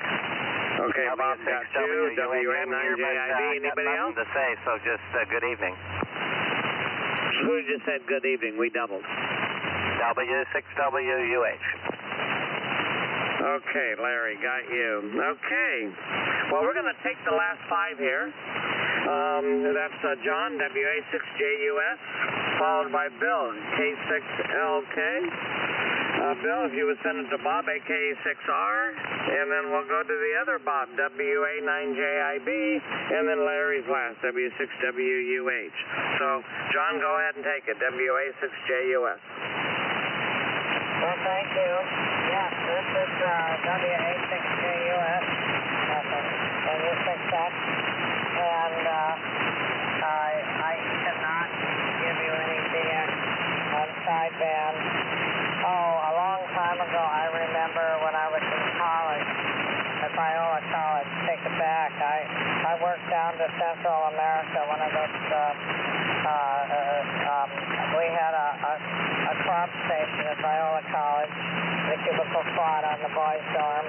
Okay, Bob got 2. WA9JIB. Anybody else? To say, so just good evening. Who just said good evening? We doubled. W6WUH. Okay, Larry, got you. Okay. Well, we're going to take the last 5 here. That's John, WA6JUS, followed by Bill, K6LK. Bill, if you would send it to Bob, AK6R, and then we'll go to the other Bob, WA9JIB, and then Larry's last, W6WUH. So, John, go ahead and take it, WA6JUS. Well, thank you. Yes, this is WA6JUS, NU6X, and I cannot give you any DX on sideband. A long time ago, I remember when I was in college, at Biola College, take it back, I worked down to Central America, one of those, we had a crop station at Biola College, the cubicle squad on the boys' dorm.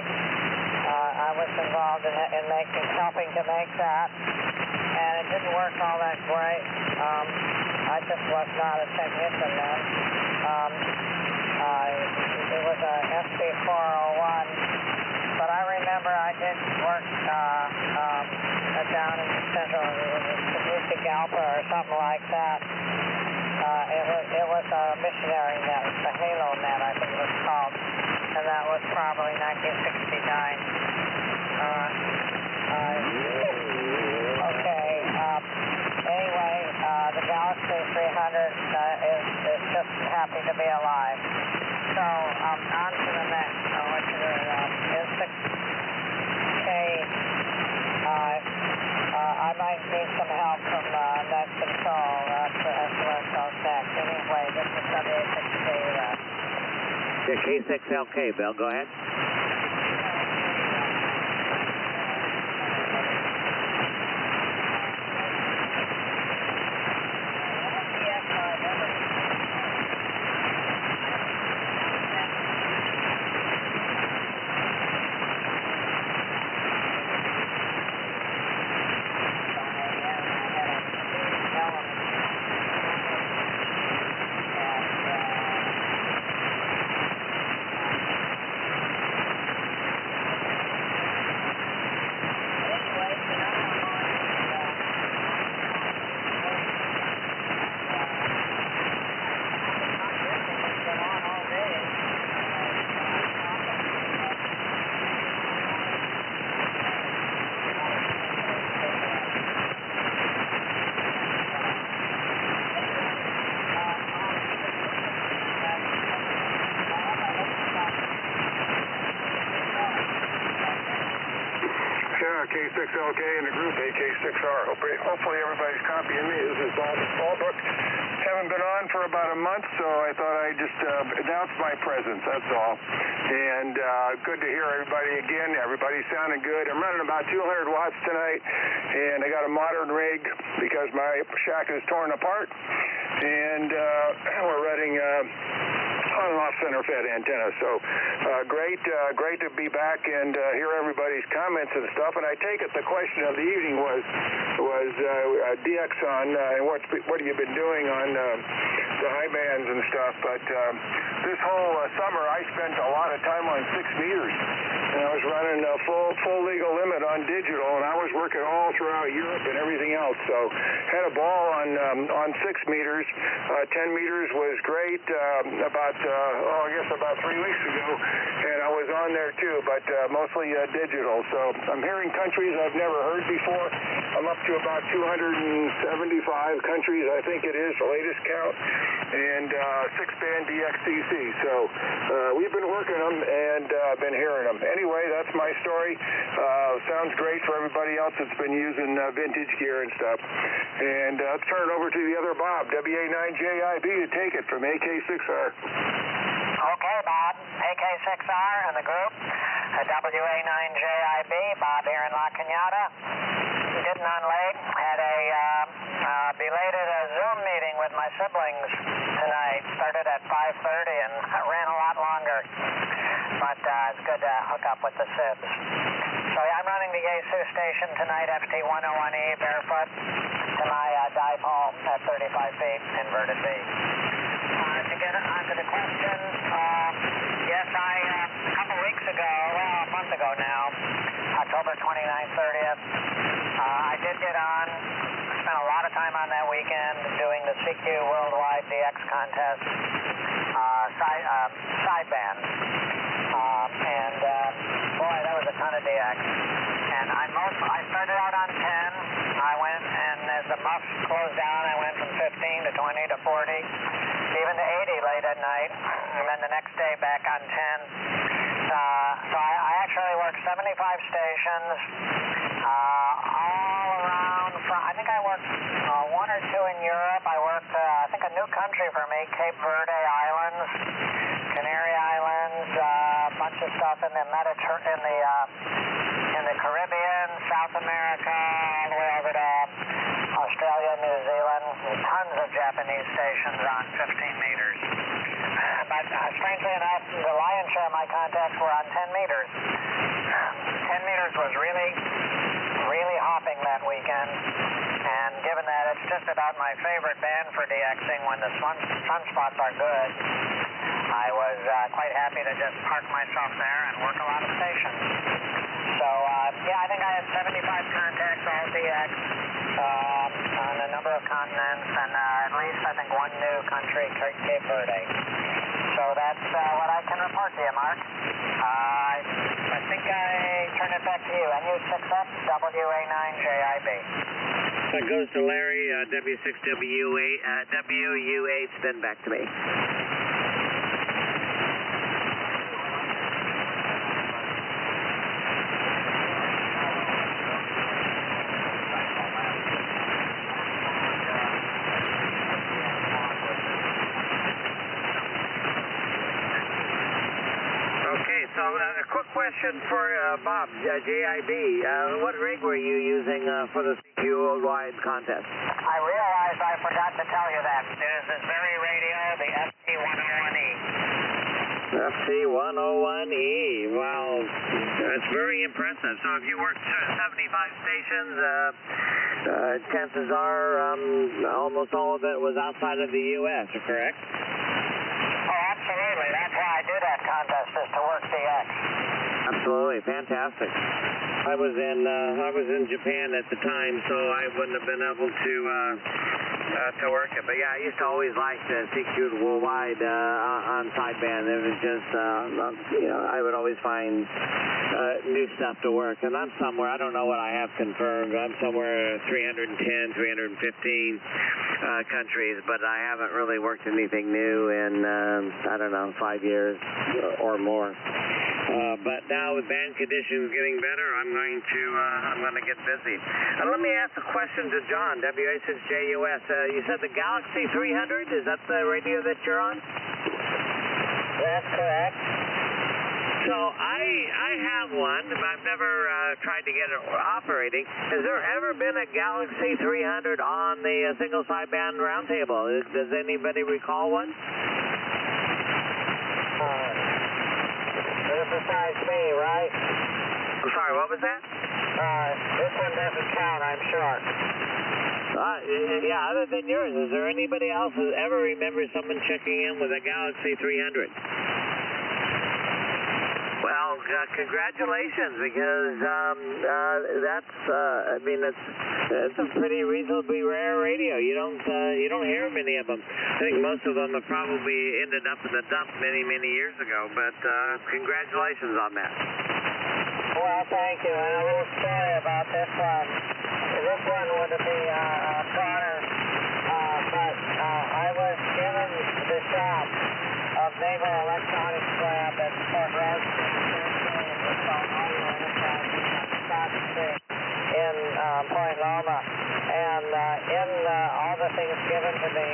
I was involved in helping to make that, and it didn't work all that great. I just was not a technician then. It was a SB401, but I remember I did work down in Central, Tegucigalpa or something like that. It was a missionary net, the Halo net, I think it was called, and that was probably 1969. Anyway, the Galaxy 300 is just happy to be alive. So, on to the next, which is 6K. I might need some help from net control. That's where it goes next. Anyway, this is WA6K. K6LK, Bill, go ahead. hopefully everybody's copying me. This is Bob Fallbrook. Haven't been on for about a month, so I thought I'd just announce my presence, that's all. And good to hear everybody again. Everybody's sounding good. I'm running about 200 watts tonight, and I got a modern rig because my shack is torn apart. And we're running on and off center fed antenna. So great to be back and hear everybody's comments and stuff. And I take it the question of the evening was DX on what have you been doing on the high bands and stuff. But this whole summer I spent a lot of time on 6 meters. And I was running a full legal limit on digital, and I was working all throughout Europe and everything else. So had a ball on 6 meters. 10 meters was great. About 3 weeks ago, and I was on there too, but mostly digital. So I'm hearing countries I've never heard before. I'm up to about 275 countries, I think it is, the latest count, and 6-band DXCC. So we've been working them and been hearing them. Anyway, that's my story. Sounds great for everybody else that's been using vintage gear and stuff. And let's turn it over to the other Bob, WA9JIB, to take it from AK6R. Okay, Bob. AK6R and the group. WA9JIB, Bob here in La Cañada. Getting on late. Had a belated Zoom meeting with my siblings tonight. Started at 5:30 and ran a lot longer. But it's good to hook up with the Sibs. So I'm running the A2 station tonight, FT101E, barefoot, to my dipole at 35 feet, inverted V. To get onto the question, yes, a couple weeks ago, well, a month ago now, October 29th, 30th, I did get on, spent a lot of time on that weekend doing the CQ Worldwide DX contest, sideband. And boy, that was a ton of DX. And I started out on 10. I went, and as the muffs closed down, I went from 15 to 20 to 40, even to 80 late at night, and then the next day back on 10. So I actually worked 75 stations all around. I think I worked 1 or 2 in Europe. I worked, I think, a new country for me, Cape Verde Islands, Canary Islands, a bunch of stuff in the in the Caribbean, South America, all the way over to Australia, New Zealand, and tons of Japanese stations on 15 meters. But strangely enough, the lion's share of my contacts were on 10 meters. 10 meters was really hopping that weekend. And given that it's just about my favorite band for DXing when the sunspots are good, I was quite happy to just park myself there and work a lot of stations. So, I think I had 75 contacts all DX on a number of continents, and at least, I think, 1 new country, Cape Verde. So that's what I can report to you, Mark. I think I turn it back to you. NU6X, WA9JIB. That goes to Larry, W6WUH, then back to me. So a quick question for Bob, JIB. What rig were you using for the CQ Worldwide contest? I realized I forgot to tell you that. It is this very radio, the FT101E. FT101E. Wow, that's very impressive. So if you worked 75 stations, chances are almost all of it was outside of the U.S., correct? Absolutely. That's why I do that contest, is to work DX. Absolutely. Fantastic. I was in Japan at the time, so I wouldn't have been able to work it. But yeah, I used to always like the CQ Worldwide on sideband. It was just, I would always find new stuff to work. And I'm somewhere, I don't know what I have confirmed, I'm somewhere 310, 315 countries, but I haven't really worked anything new in, I don't know, 5 years or more. But now with band conditions getting better, I'm going to get busy. Let me ask a question to John, WA6JUS. You said the Galaxy 300, is that the radio that you're on? That's correct. So I have one, but I've never tried to get it operating. Has there ever been a Galaxy 300 on the single sideband roundtable? Does anybody recall one? Besides me, right? I'm sorry, what was that? This one doesn't count, I'm sure. Yeah, other than yours, is there anybody else who ever remembers someone checking in with a Galaxy 300? Well, congratulations, because that's, it's a pretty reasonably rare radio. You don't hear many of them. I think most of them have probably ended up in the dump many, many years ago, but congratulations on that. Well, thank you. And a little story about this one. This one would be Connor, but I was given the shop of Naval Electronics Lab at Fort Roscoe, in Point Loma, and in all the things given to me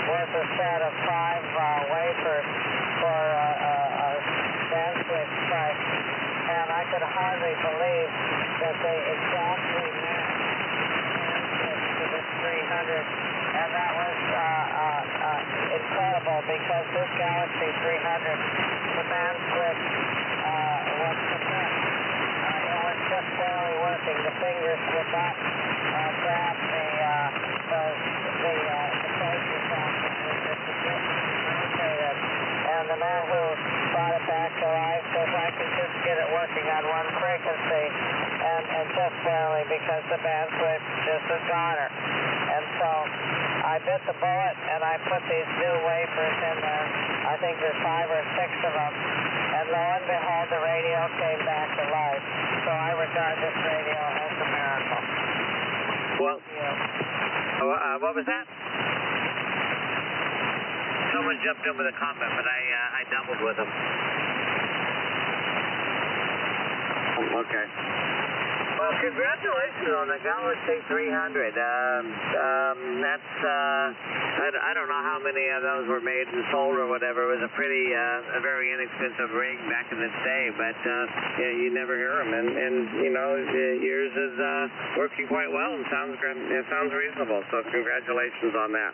was a set of 5 wafers for a band switch price, and I could hardly believe that they exactly matched to the 300, and that was incredible, because this Galaxy 300, the band switch was complete. It was just barely working. The fingers would not grab the places off rotated. And the man who brought it back to life says, I can just get it working on one frequency, and just barely, because the band switch just is goner. And so I bit the bullet, and I put these new wafers in there. I think there's 5 or 6 of them. And lo and behold, the radio came back to life. So I regard this radio as a miracle. Well, what was that? Someone jumped in with a comment, but I doubled with them. Okay. Well, congratulations on the Galaxy 300. That's, I don't know how many of those were made and sold or whatever. It was a very inexpensive rig back in its day, but you never hear them. And yours is working quite well and it sounds reasonable. So congratulations on that.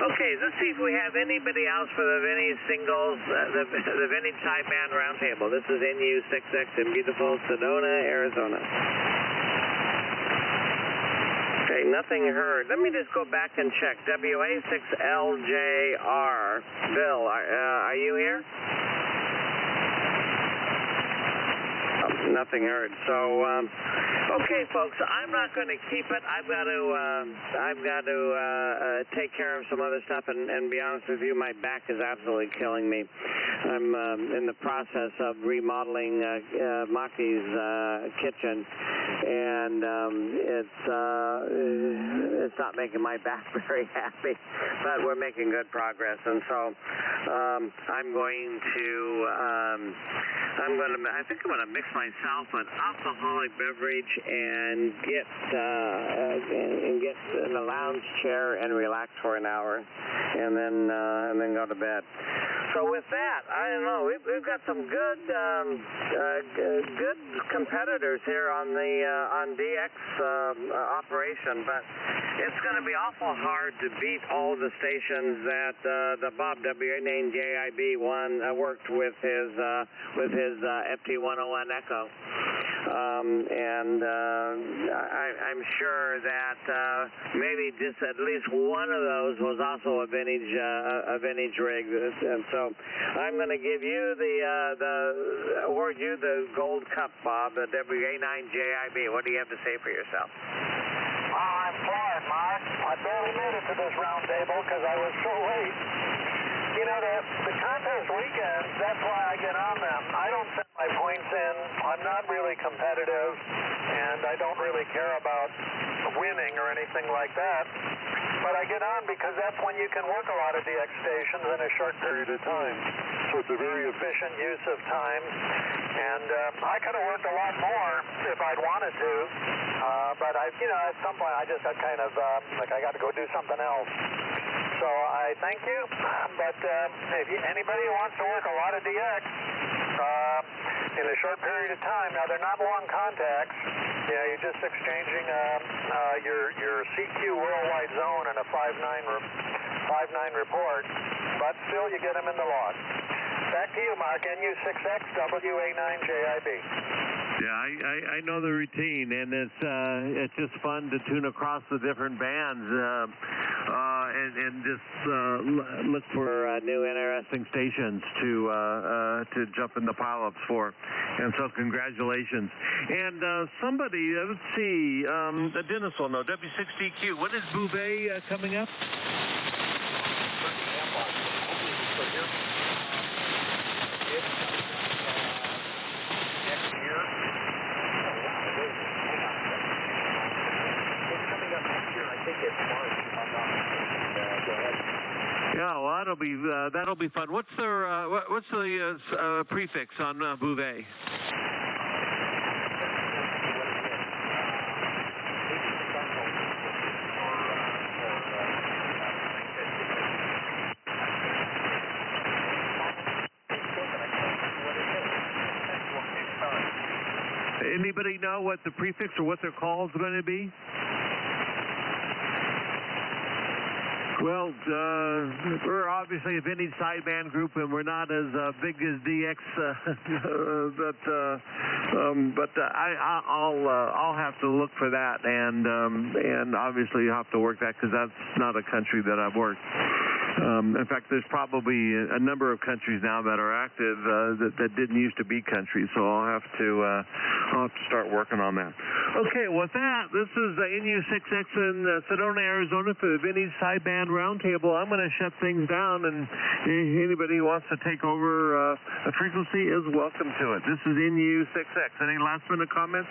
Okay, let's see if we have anybody else for the Vintage Singles, the Vintage Sideband Roundtable. This is NU6X in beautiful Sedona, Arizona. Okay, nothing heard. Let me just go back and check. WA6LJR. Bill, are you here? Nothing heard. So, okay, folks, I'm not going to keep it. I've got to take care of some other stuff, and be honest with you, my back is absolutely killing me. I'm in the process of remodeling Maki's kitchen, and it's not making my back very happy, but we're making good progress, and so I think I'm going to mix myself an alcoholic beverage and get in a lounge chair and relax for an hour, and then go to bed. So with that, I don't know. We've got some good competitors here on DX operation, but it's going to be awful hard to beat all the stations that the Bob WA9JIB worked with his FT101 Echo. I'm sure that maybe just at least one of those was also a vintage rig, and so I'm going to give you award you the gold cup, Bob, the WA9JIB. What do you have to say for yourself? I'm floored, Mark. I barely made it to this roundtable because I was so late. You know, the contest weekends, that's why I get on them. I don't send my points in. I'm not really competitive. and I don't really care about winning or anything like that. But I get on because that's when you can work a lot of DX stations in a short period of time. So it's a very efficient use of time. And I could have worked a lot more if I'd wanted to. But at some point I just got kind of like I got to go do something else. So I thank you. But if anybody who wants to work a lot of DX in a short period of time, now they're not long contacts. You're just exchanging your CQ worldwide zone and a 5.9 report, but still you get them in the log. Back to you, Mark. NU6X WA9JIB. Yeah, I know the routine, and it's just fun to tune across the different bands and just look for new interesting stations to jump in the pileups for. And so congratulations. And somebody, let's see, Dennis will know. W6DQ. When is Bouvet coming up? Yeah, well, that'll be fun. What's the prefix on Bouvet? Anybody know what the prefix or what their call is going to be? Well, we're obviously a vintage sideband group, and we're not as big as DX. I'll have to look for that, and obviously you have to work that because that's not a country that I've worked. In fact, there's probably a number of countries now that are active that didn't used to be countries, so I'll have to start working on that. Okay, with that, this is NU6X in Sedona, Arizona for the Vintage Sideband Roundtable. I'm going to shut things down, and anybody who wants to take over a frequency is welcome to it. This is NU6X. Any last minute comments?